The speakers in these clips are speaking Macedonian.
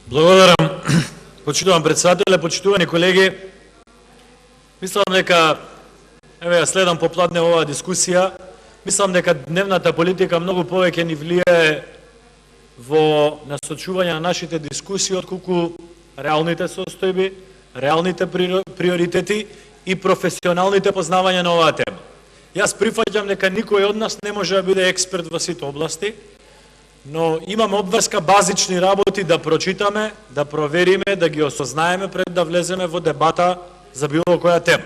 Благодарам, почитувам председателе, почитувани колеги. Мислам дека, еве ја следам попладне оваа дискусија, мислам дека дневната политика многу повеќе ни влијае во насочување на нашите дискусии отколку реалните состојби, реалните приоритети и професионалните познавања на оваа тема. Јас прифаќам дека никој од нас не може да биде експерт во сите области, но имаме обврска базични работи да прочитаме, да провериме, да ги осознаеме пред да влеземе во дебата за било која тема.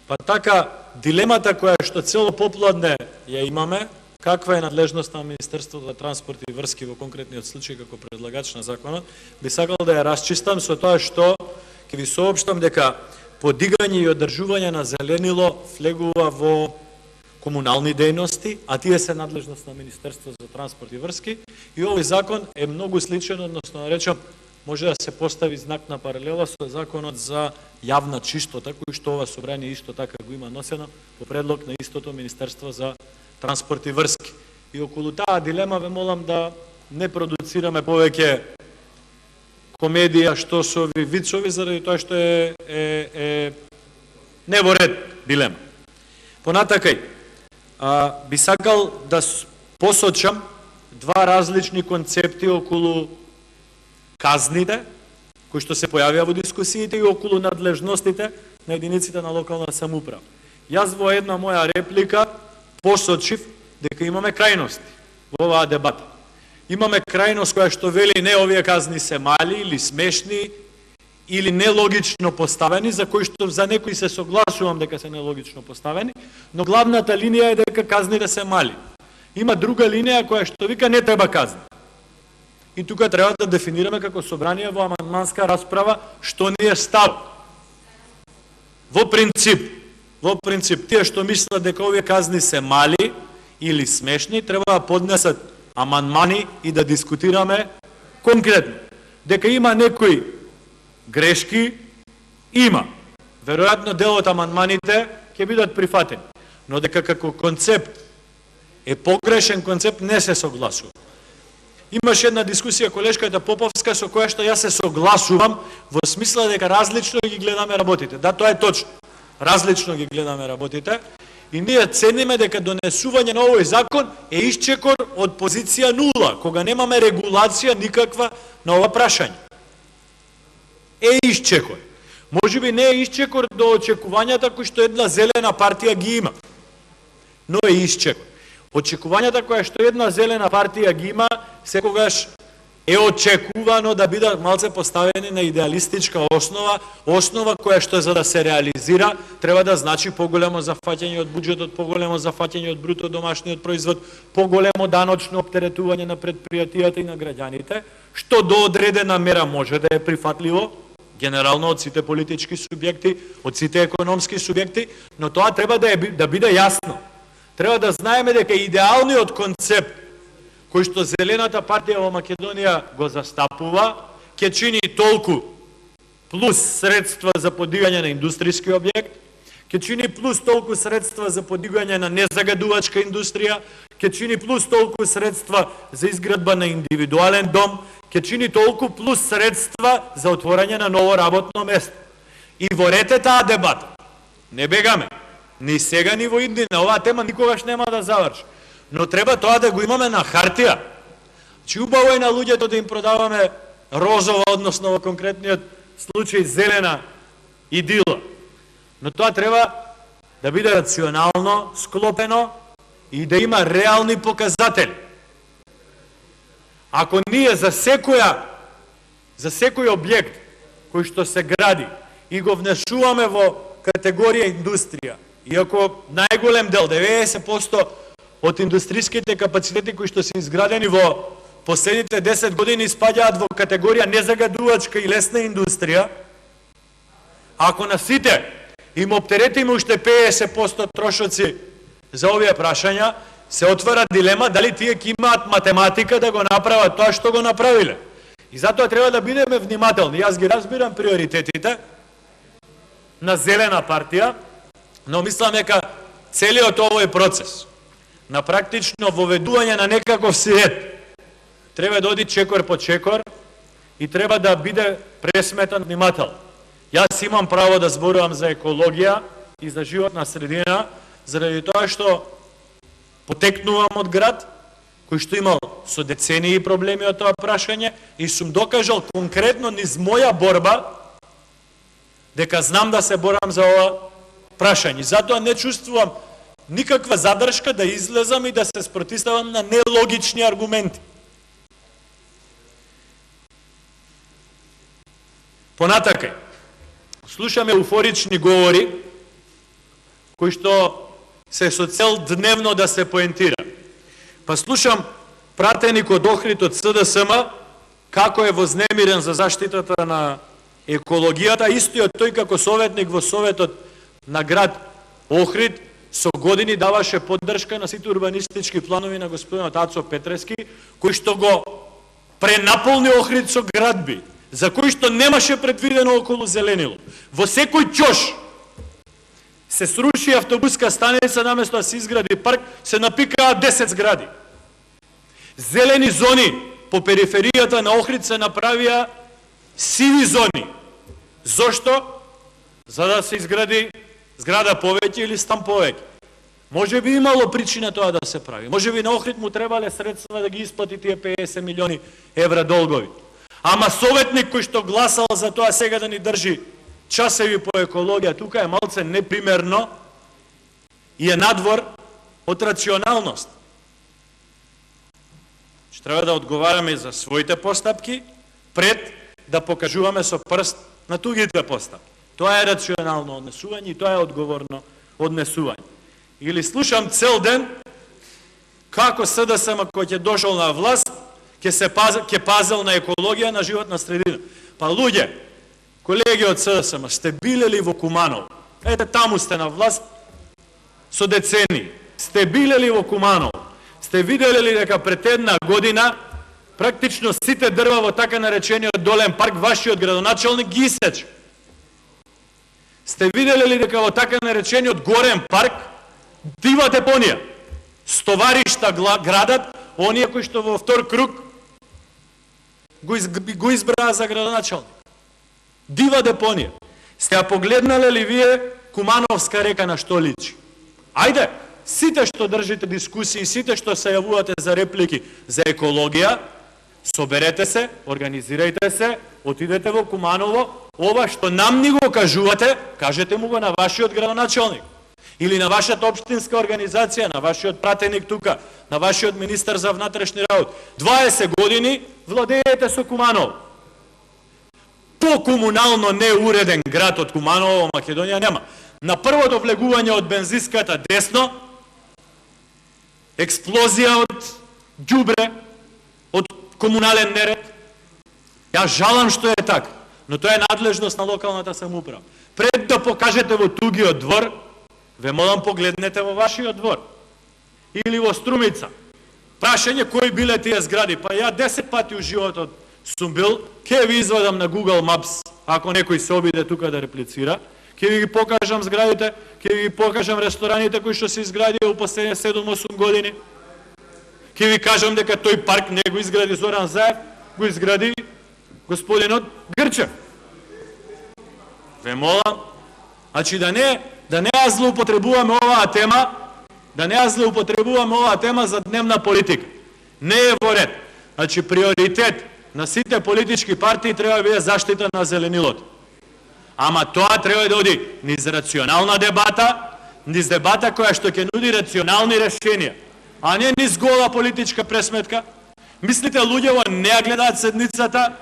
Па така, дилемата која што цело попладне ја имаме, каква е надлежност на Министерството за транспорт и врски во конкретниот случај како предлагач на законот, би сакал да ја расчистам со тоа што ќе ви соопштам дека подигање и одржување на зеленило влегува во комунални дејности, а тие се надлежност на Министерството за транспорт и врски, и овој закон е многу сличен, односно да речем, може да се постави знак на паралела со законот за јавна чистота, кој што ова собрание исто така го има носено по предлог на истото Министерство за транспорт и врски. И околу таа дилема ве молам да не продуцираме повеќе комедија, штосови, вицови, заради тоа што е не во ред дилема. Понатакај, би сакал да посочам два различни концепти околу казните, кои што се појавија во дискусиите, и околу надлежностите на единиците на локална самоуправа. Јас во една моја реплика посочив дека имаме крајности во оваа дебата. Имаме крајност која што вели не овие казни се мали или смешни или нелогично поставени, за кои што за некои се согласувам дека се нелогично поставени, но главната линија е дека казните се мали. Има друга линија која што вика не треба казни. И тука треба да дефинираме како собрание во амандманска расправа што ни е став. Во принцип, тие што мислат дека овие казни се мали или смешни, треба да поднесат амандмани и да дискутираме конкретно. Дека има некои грешки, има. Веројатно дел од амандманите ќе бидат прифатени. Но дека како концепт е погрешен концепт, не се согласува. Имаше една дискусија колешката Поповска со која што јас се согласувам во смисла дека различно ги гледаме работите. Да, тоа е точно. Различно ги гледаме работите. И ние цениме дека донесување на овој закон е исчекор од позиција нула, кога немаме регулација никаква на ова прашање. Е исчекор. Можеби не е исчекор до очекувањата кои што една зелена партија ги има, но е исчекор. Очекувањата која што една зелена партија ги има, секогаш е очекувано да бидат малце поставени на идеалистичка основа која што за да се реализира треба да значи поголемо зафаќање од буџетот, поголемо зафаќање од бруто домашниот производ, поголемо даночно оптеретување на предпријатијата и на граѓаните, што до одредена мера може да е прифатливо, генерално од сите политички субјекти, од сите економски субјекти, но тоа треба да биде јасно. Треба да знаеме дека идеалниот концепт кој што Зелената партија во Македонија го застапува, ќе чини толку плюс средства за подигање на индустријски објект, ќе чини плюс толку средства за подигање на незагадувачка индустрија, ќе чини плюс толку средства за изградба на индивидуален дом, ќе чини толку плюс средства за отворање на ново работно место. И во ред е таа дебата. Не бегаме. Ни сега, ни во иднина. Оваа тема никогаш нема да заврши. Но треба тоа да го имаме на хартија. Чи убаво е на луѓето да им продаваме розова, односно во конкретниот случај зелена идила. Но тоа треба да биде рационално склопено и да има реални показатели. Ако ние за секој објект кој што се гради и го внесуваме во категорија индустрија, иако најголем дел, 90% од индустријските капацитети кои што се изградени во последните 10 години спаѓаат во категорија незагадувачка и лесна индустрија, ако на сите им оптеретиме уште 50% трошоци за овие прашања, се отвара дилема дали тие ќе имаат математика да го направат тоа што го направиле. И затоа треба да бидеме внимателни. Јас ги разбирам приоритетите на Зелена партија, но мислам дека целиот овој процес на практично воведување на некаков си ред треба да оди чекор по чекор и треба да биде пресметан внимател. Јас имам право да зборувам за екологија и за животна средина, заради тоа што потекнувам од град, кој што имал со децении проблеми од тоа прашање и сум докажал конкретно низ моја борба дека знам да се борам за ова прашање. Затоа не чувствувам никаква задршка да излезам и да се спротивставам на нелогични аргументи. Понатакај, слушаме еуфорични говори кои што се со цел дневно да се поентира. Па слушам пратеник од Охрид од СДСМ како е вознемирен за заштитата на екологијата, истиот тој како советник во Советот на град Охрид со години даваше поддршка на сите урбанистички планови на господинот Ацо Петрески, кој што го пренаполни Охрид со градби, за кој што немаше предвидено околу зеленило. Во секој ќош се сруши автобуска станица, наместо да се изгради парк, се напикаат 10 згради. Зелени зони по периферијата на Охрид се направија сиви зони. Зошто? За да се изгради зграда повеќе или стан повеќе. Може би имало причина тоа да се прави. Може би на Охрид му требале средства да ги исплати тие 50 милиони евра долгови. Ама советник кој што гласал за тоа сега да ни држи часови по екологија, тука е малце непримерно и е надвор од рационалност. Што треба да одговараме за своите постапки пред да покажуваме со прст на тугите постапки. Тоа е рационално однесување и тоа е одговорно однесување. Или слушам цел ден како СДСМ кој ќе дошол на власт ќе пазел на екологија, на животна средина. Па луѓе, колеги од СДСМ, сте билели во Куманово. Ете, таму сте на власт со децени. Сте билели во Куманово. Сте видели ли дека пред една година практично сите дрва во така наречениот Долен парк вашиот градоначалник ги исече? Сте видели ли дека во така наречениот Горен парк дива депонија, стоваришта градат, оние кои што во втор круг го избраа за градоначалник? Дива депонија. Сте ја погледнале ли вие Кумановска река на што личи? Ајде, сите што држите дискусии, сите што се јавувате за реплики за екологија, соберете се, организирајте се, отидете во Куманово, ова што нам ни го кажувате, кажете му го на вашиот градоначалник. Или на вашата општинска организација, на вашиот пратеник тука, на вашиот министар за внатрешни работи. 20 години владеете со Куманово. По-комунално неуреден град од Куманово во Македонија нема. На првото влегување од бензиската десно, експлозија од ѓубре, од комунален неред. Ја жалам што е така, но тоа е надлежност на локалната самоуправа. Пред да покажете во тугиот двор, ве молам погледнете во вашиот двор. Или во Струмица. Прашање кои биле тие згради, па ја 10 пати у животот сум бил, ќе ви извадам на Google Maps, ако некој се обиде тука да реплицира, ќе ви ги покажам зградите, ќе ви ги покажам рестораните кои што се изградија у последните 7-8 години, ќе ви кажам дека тој парк не го изгради Зоран Заев, го изгради господинот Грчев. Ве молам, значи да не ја злоупотребуваме оваа тема, за дневна политика. Не е во ред. Значи приоритет на сите политички партии треба да биде заштита на зеленилото. Ама тоа треба да оди низ рационална дебата, низ дебата која што ќе нуди рационални решенија, а не низ гола политичка пресметка. Мислите луѓето не ја гледаат седницата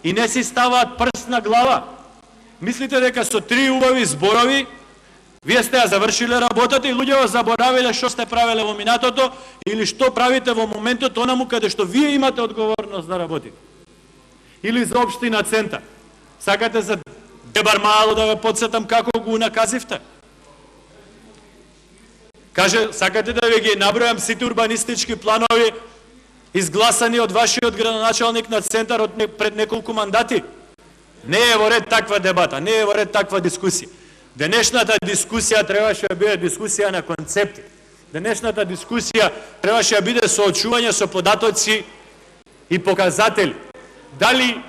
и не си ставаат прст на глава? Мислите дека со 3 убави зборови вие сте ја завршиле работата и луѓето заборавиле што сте правеле во минатото или што правите во моментот онаму каде што вие имате одговорност да работите? Или за општина Центар. Сакате за Дебар мало да ве подсетам како го наказивте? Сакате да ви ги набројам сите урбанистички планови изгласани од вашиот градоначалник на Центар пред неколку мандати? Не е во ред таква дебата, не е во ред таква дискусија. Денешната дискусија требаше да биде дискусија на концепти. Денешната дискусија требаше да биде соочување со податоци и показатели. Дали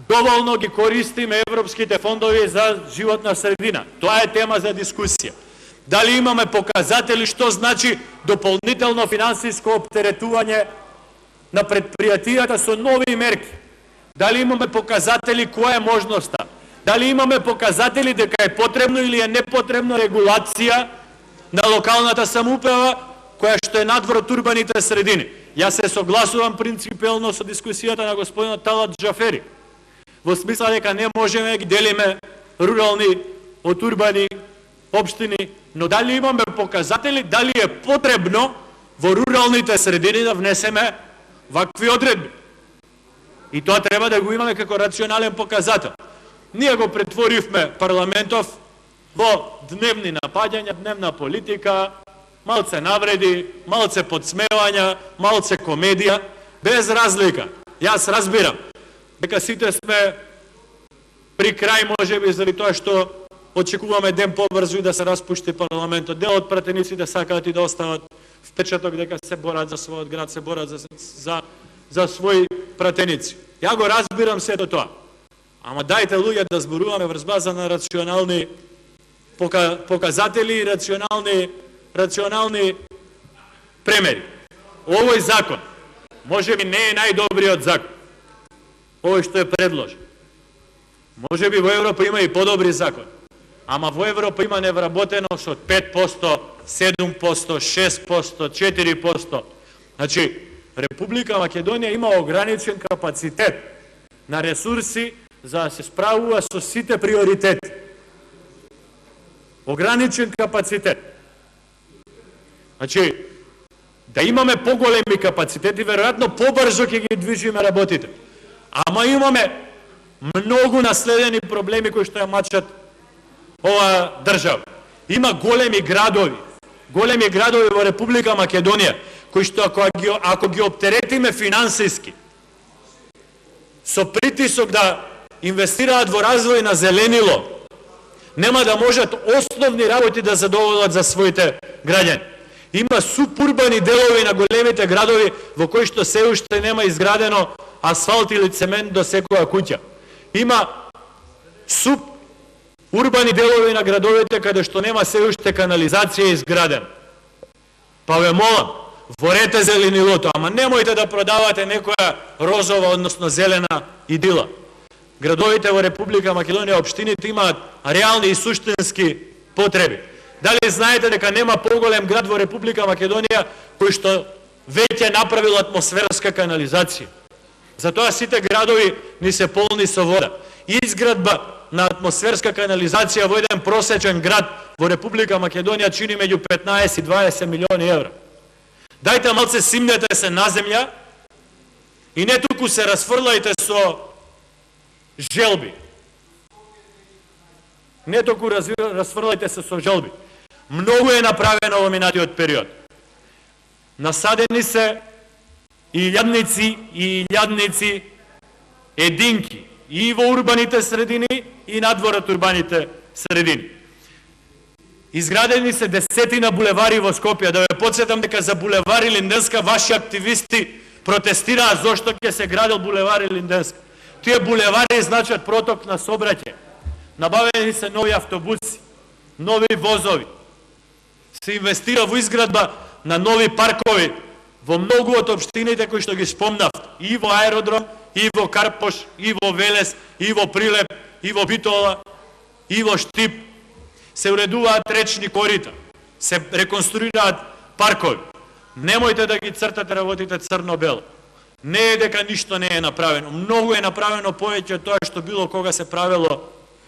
доволно ги користиме европските фондови за животна средина. Тоа е тема за дискусија. Дали имаме показатели што значи дополнително финансиско оптеретување на предпријатијата со нови мерки? Дали имаме показатели која е можноста? Дали имаме показатели дека е потребно или е непотребна регулација на локалната самоуправа која што е надвор од урбаните средини? Јас се согласувам принципиелно со дискусијата на господинот Талат Џафери, во смисла дека не можеме да ги делиме рурални од урбани општини, но дали имаме показатели, дали е потребно во руралните средини да внесеме вакви одредби? И тоа треба да го имаме како рационален показател. Ние го претворивме парламентов во дневни напаѓања, дневна политика, малце навреди, малце подсмевања, малце комедија, без разлика. Јас разбирам дека сите сме при крај, можеби заради тоа што очекуваме ден побрзо и да се распушти парламентот. Дел од пратениците сакаат и да остават впечаток дека се борат за својот град, се борат за своји пратеници. Ја го разбирам сето тоа. Ама дајте луѓе да зборуваме врз база на рационални показатели и рационални премери. Овој закон можеби не е најдобриот закон. Овој што е предложен. Можеби во Европа има и подобри закони. Ама во Европа има невработено со 5%, 7%, 6%, 4%. Значи, Република Македонија има ограничен капацитет на ресурси за да се справува со сите приоритети. Ограничен капацитет. Значи, да имаме поголеми капацитети, веројатно побрзо ќе ги движиме работите. Ама имаме многу наследени проблеми кои што ја мачат ова држава. Има големи градови во Република Македонија, кои што ако ги оптеретиме финансиски, со притисок да инвестираат во развој на зеленило, нема да можат основни работи да задоволат за своите граѓани. Има субурбани делови на големите градови во кои што се уште нема изградено асфалт или цемент до секоја куќа. Има субурбани делови на градовите каде што нема се уште канализација изградена. Па ве молам, ворете зеленилото, ама немојте да продавате некоја розова, односно зелена идила. Градовите во Република Македонија, општините имаат реални и суштински потреби. Дали знаете дека нема поголем град во Република Македонија кој што веќе направил атмосферска канализација? Затоа сите градови ни се полни со вода. Изградба на атмосферска канализација во еден просечен град во Република Македонија чини меѓу 15 и 20 милиони евра. Дајте малце симнете се на земја и не туку се расфрлајте со желби. Не току расфрлајте се со желби. Многу е направено во минатиот период. Насадени се и илјадници единки и во урбаните средини и надвор од урбаните средини. Изградени се десетина булевари во Скопје. Да ве подсетам дека за булевар Илинденска ваши активисти протестираа зошто ќе се градел булевар Илинденска. Тие булевари значат проток на сообраќај. Набавени се нови автобуси, нови возови. Се инвестира во изградба на нови паркови во многу од општините кои што ги спомнав, и во Аеродром, и во Карпош, и во Велес, и во Прилеп, и во Битола, и во Штип. Се уредуваат речни корита, се реконструираат паркови. Немојте да ги цртате работите црно-бело. Не е дека ништо не е направено. Многу е направено повеќе од тоа што било кога се правело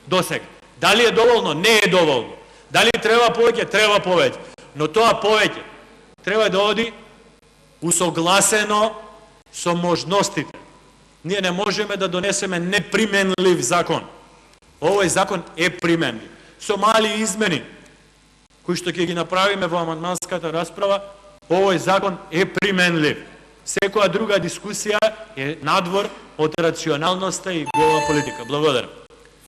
досега. Дали е доволно? Не е доволно. Дали треба повеќе? Треба повеќе. Но тоа повеќе треба да оди усогласено со можностите. Ние не можеме да донесеме неприменлив закон. Овој закон е применлив. Со мали измени, кои што ќе ги направиме во амандманската расправа, овој закон е применлив. Секоја друга дискусија е надвор од рационалноста и гола политика. Благодарам.